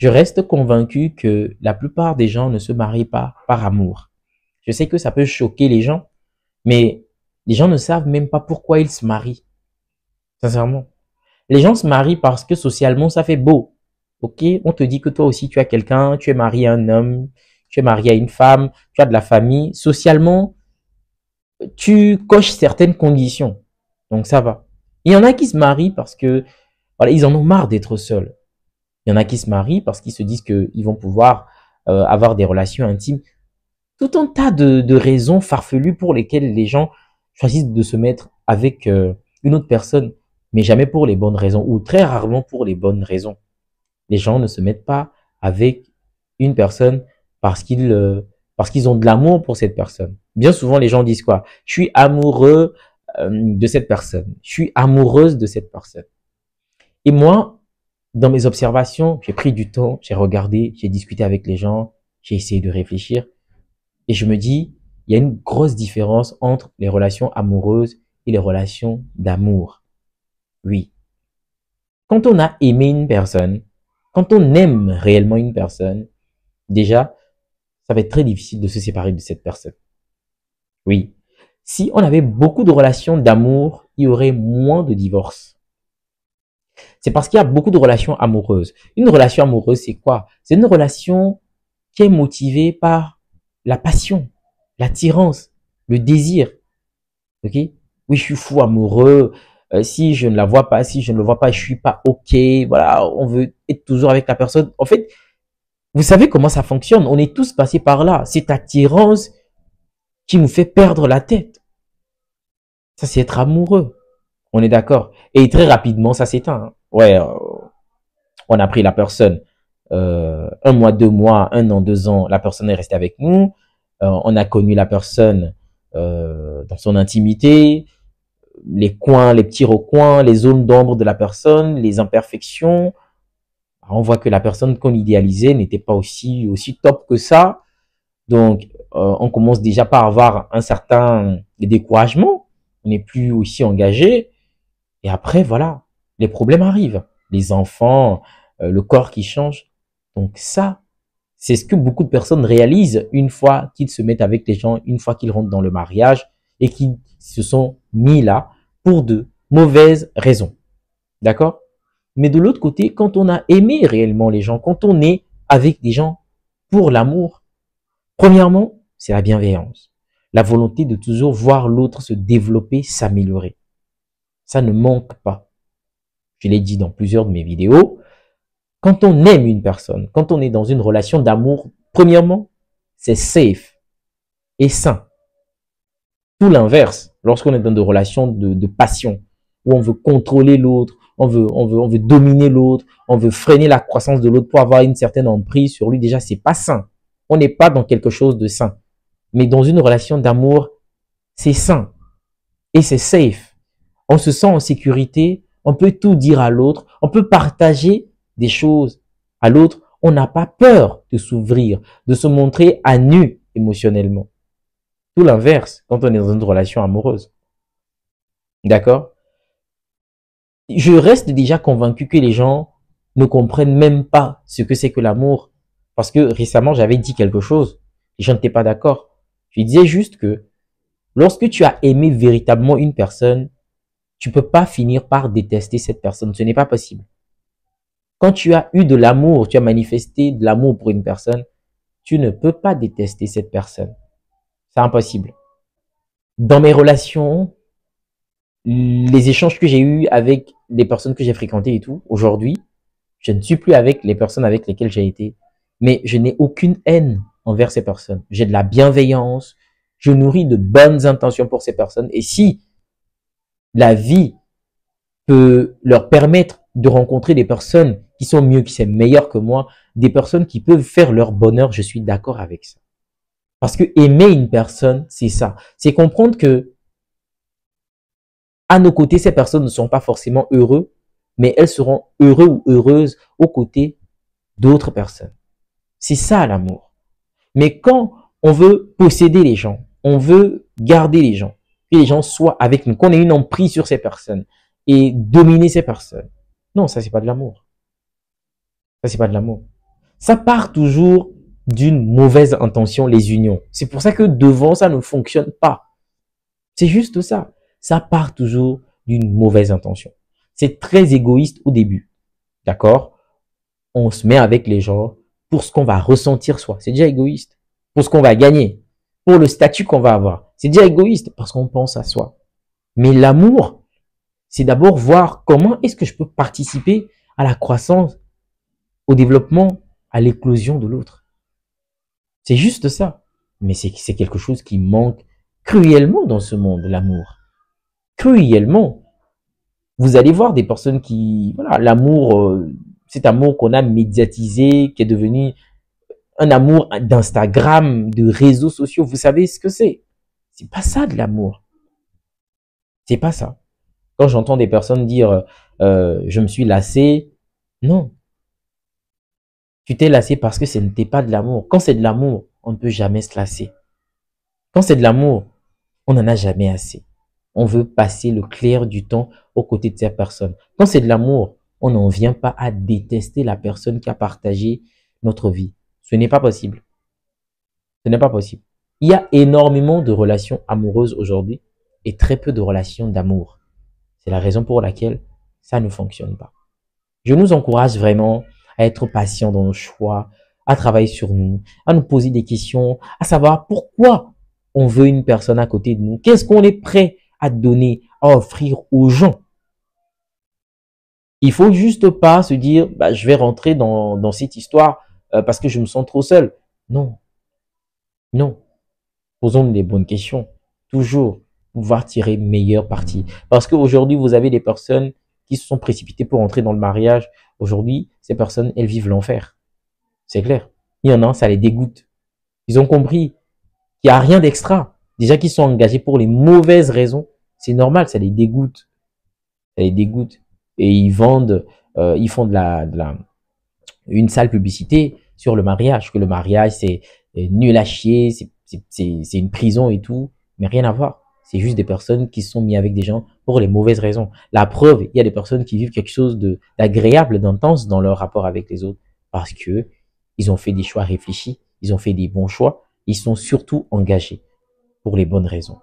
Je reste convaincu que la plupart des gens ne se marient pas par amour. Je sais que ça peut choquer les gens, mais les gens ne savent même pas pourquoi ils se marient. Sincèrement. Les gens se marient parce que socialement, ça fait beau. Ok? On te dit que toi aussi, tu as quelqu'un, tu es marié à un homme, tu es marié à une femme, tu as de la famille. Socialement, tu coches certaines conditions. Donc, ça va. Il y en a qui se marient parce que, voilà, ils en ont marre d'être seuls. Il y en a qui se marient parce qu'ils se disent qu'ils vont pouvoir avoir des relations intimes. Tout un tas de raisons farfelues pour lesquelles les gens choisissent de se mettre avec une autre personne, mais jamais pour les bonnes raisons, ou très rarement pour les bonnes raisons. Les gens ne se mettent pas avec une personne parce qu'ils ont de l'amour pour cette personne. Bien souvent, les gens disent quoi? Je suis amoureux de cette personne. Je suis amoureuse de cette personne. Et moi, dans mes observations, j'ai pris du temps, j'ai regardé, j'ai discuté avec les gens, j'ai essayé de réfléchir. Et je me dis, il y a une grosse différence entre les relations amoureuses et les relations d'amour. Oui. Quand on a aimé une personne, quand on aime réellement une personne, déjà, ça va être très difficile de se séparer de cette personne. Oui. Si on avait beaucoup de relations d'amour, il y aurait moins de divorces. C'est parce qu'il y a beaucoup de relations amoureuses. Une relation amoureuse, c'est quoi? C'est une relation qui est motivée par la passion, l'attirance, le désir. Ok? Oui, je suis fou amoureux. Si je ne la vois pas, si je ne le vois pas, je suis pas ok. Voilà, on veut être toujours avec la personne. En fait, vous savez comment ça fonctionne. On est tous passés par là. Cette attirance qui nous fait perdre la tête. Ça, c'est être amoureux. On est d'accord. Et très rapidement, ça s'éteint. Hein. Ouais, on a pris la personne. Un mois, 2 mois, 1 an, 2 ans, la personne est restée avec nous. On a connu la personne dans son intimité, les coins, les petits recoins, les zones d'ombre de la personne, les imperfections. Alors, on voit que la personne qu'on idéalisait n'était pas aussi top que ça. Donc, on commence déjà par avoir un certain découragement. On n'est plus aussi engagé. Et après, voilà, les problèmes arrivent. Les enfants, le corps qui change. Donc ça, c'est ce que beaucoup de personnes réalisent une fois qu'ils se mettent avec les gens, une fois qu'ils rentrent dans le mariage et qu'ils se sont mis là pour de mauvaises raisons. D'accord? Mais de l'autre côté, quand on a aimé réellement les gens, quand on est avec des gens pour l'amour, premièrement, c'est la bienveillance. La volonté de toujours voir l'autre se développer, s'améliorer. Ça ne manque pas. Je l'ai dit dans plusieurs de mes vidéos. Quand on aime une personne, quand on est dans une relation d'amour, premièrement, c'est safe et sain. Tout l'inverse, lorsqu'on est dans des relations de passion, où on veut contrôler l'autre, on veut dominer l'autre, on veut freiner la croissance de l'autre pour avoir une certaine emprise sur lui, déjà, c'est pas sain. On n'est pas dans quelque chose de sain. Mais dans une relation d'amour, c'est sain et c'est safe. On se sent en sécurité, on peut tout dire à l'autre, on peut partager des choses à l'autre, on n'a pas peur de s'ouvrir, de se montrer à nu émotionnellement. Tout l'inverse quand on est dans une relation amoureuse. D'accord? Je reste déjà convaincu que les gens ne comprennent même pas ce que c'est que l'amour. Parce que récemment, j'avais dit quelque chose, les gens n'étaient pas d'accord. Je disais juste que lorsque tu as aimé véritablement une personne, tu peux pas finir par détester cette personne. Ce n'est pas possible. Quand tu as eu de l'amour, tu as manifesté de l'amour pour une personne, tu ne peux pas détester cette personne. C'est impossible. Dans mes relations, les échanges que j'ai eus avec les personnes que j'ai fréquentées et tout, aujourd'hui, je ne suis plus avec les personnes avec lesquelles j'ai été. Mais je n'ai aucune haine envers ces personnes. J'ai de la bienveillance. Je nourris de bonnes intentions pour ces personnes. Et si la vie peut leur permettre de rencontrer des personnes qui sont mieux, qui sont meilleures que moi, des personnes qui peuvent faire leur bonheur, je suis d'accord avec ça. Parce que aimer une personne, c'est ça. C'est comprendre que à nos côtés, ces personnes ne sont pas forcément heureux, mais elles seront heureux ou heureuses aux côtés d'autres personnes. C'est ça l'amour. Mais quand on veut posséder les gens, on veut garder les gens, que les gens soient avec nous, qu'on ait une emprise sur ces personnes et dominer ces personnes. Non, ça c'est pas de l'amour. Ça c'est pas de l'amour. Ça part toujours d'une mauvaise intention, les unions. C'est pour ça que devant, ça ne fonctionne pas. C'est juste ça. Ça part toujours d'une mauvaise intention. C'est très égoïste au début. D'accord? On se met avec les gens pour ce qu'on va ressentir soi. C'est déjà égoïste. Pour ce qu'on va gagner. Pour le statut qu'on va avoir. C'est déjà égoïste parce qu'on pense à soi. Mais l'amour, c'est d'abord voir comment est-ce que je peux participer à la croissance, au développement, à l'éclosion de l'autre. C'est juste ça. Mais c'est quelque chose qui manque cruellement dans ce monde, l'amour. Cruellement. Vous allez voir des personnes qui, voilà, l'amour, cet amour qu'on a médiatisé, qui est devenu un amour d'Instagram, de réseaux sociaux. Vous savez ce que c'est? C'est pas ça de l'amour. C'est pas ça. Quand j'entends des personnes dire, je me suis lassé, non. Tu t'es lassé parce que ce n'était pas de l'amour. Quand c'est de l'amour, on ne peut jamais se lasser. Quand c'est de l'amour, on n'en a jamais assez. On veut passer le clair du temps aux côtés de cette personne. Quand c'est de l'amour, on n'en vient pas à détester la personne qui a partagé notre vie. Ce n'est pas possible. Ce n'est pas possible. Il y a énormément de relations amoureuses aujourd'hui et très peu de relations d'amour. C'est la raison pour laquelle ça ne fonctionne pas. Je nous encourage vraiment à être patients dans nos choix, à travailler sur nous, à nous poser des questions, à savoir pourquoi on veut une personne à côté de nous. Qu'est-ce qu'on est prêt à donner, à offrir aux gens? Il faut juste pas se dire, bah, je vais rentrer dans cette histoire parce que je me sens trop seul. Non, non. Posons les bonnes questions. Toujours pouvoir tirer meilleur parti. Parce qu'aujourd'hui, vous avez des personnes qui se sont précipitées pour entrer dans le mariage. Aujourd'hui, ces personnes, elles vivent l'enfer. C'est clair. Il y en a, ça les dégoûte. Ils ont compris qu'il n'y a rien d'extra. Déjà qu'ils sont engagés pour les mauvaises raisons, c'est normal, ça les dégoûte. Ça les dégoûte. Et ils vendent, ils font une sale publicité sur le mariage, que le mariage, c'est nul à chier, c'est une prison et tout, mais rien à voir. C'est juste des personnes qui se sont mis avec des gens pour les mauvaises raisons. La preuve, il y a des personnes qui vivent quelque chose d'agréable, d'intense dans leur rapport avec les autres parce que ils ont fait des choix réfléchis, ils ont fait des bons choix, ils sont surtout engagés pour les bonnes raisons.